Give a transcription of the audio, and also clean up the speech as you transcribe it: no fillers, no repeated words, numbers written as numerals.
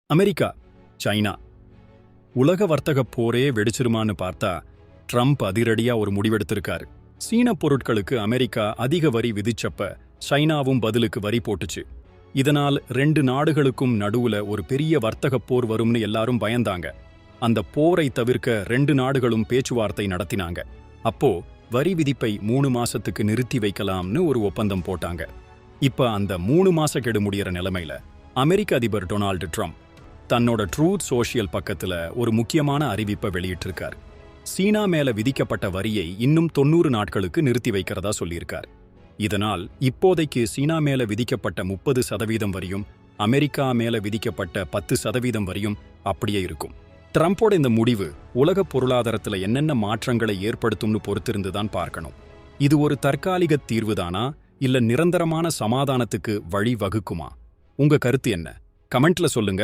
America, China. உலக வர்த்தக போரே வெடிச்சிருமான்னு பார்த்தா ட்ரம்ப் அதிரடியா ஒரு முடிவெடுத்திருக்காரு. சீன பொருட்களுக்கு அமெரிக்கா அதிக வரி விதிச்சப்ப சைனாவும் பதிலுக்கு வரி போட்டுச்சு. இதனால் ரெண்டு நாடுகளுக்கும் நடுவுல ஒரு பெரிய வர்த்தக போர் வரும்னு எல்லாரும் பயந்தாங்க. அந்த போரை தவிர்க்க ரெண்டு நாடுகளும் பேச்சுவார்த்தை நடத்தினாங்க. அப்போ வரி விதிப்பை 3 மாசத்துக்கு நிறுத்தி வைக்கலாம்னு ஒரு ஒப்பந்தம் போட்டாங்க. இப்ப அந்த 3 மாச கெடு முடியற நிலைமையில அமெரிக்க அதிபர் டொனால்டு ட்ரம்ப் தன்னோட ட்ரூத் சோஷியல் பக்கத்துல ஒரு முக்கியமான அறிவிப்பை வெளியிட்டிருக்கார். சீனா மேல விதிக்கப்பட்ட வரியை இன்னும் 90 நாட்களுக்கு நிறுத்தி வைக்கிறதா சொல்லியிருக்கார். இதனால் இப்போதைக்கு சீனா மேல விதிக்கப்பட்ட 30% வரியும் அமெரிக்கா மேல விதிக்கப்பட்ட 10% வரியும் அப்படியே இருக்கும். ட்ரம்போட இந்த முடிவு உலக பொருளாதாரத்துல என்னென்ன மாற்றங்களை ஏற்படுத்தும்னு பொறுத்திருந்துதான் பார்க்கணும். இது ஒரு தற்காலிக தீர்வுதானா இல்ல நிரந்தரமான சமாதானத்துக்கு வழி வகுக்குமா? உங்க கருத்து என்ன? கமெண்ட்ல சொல்லுங்க.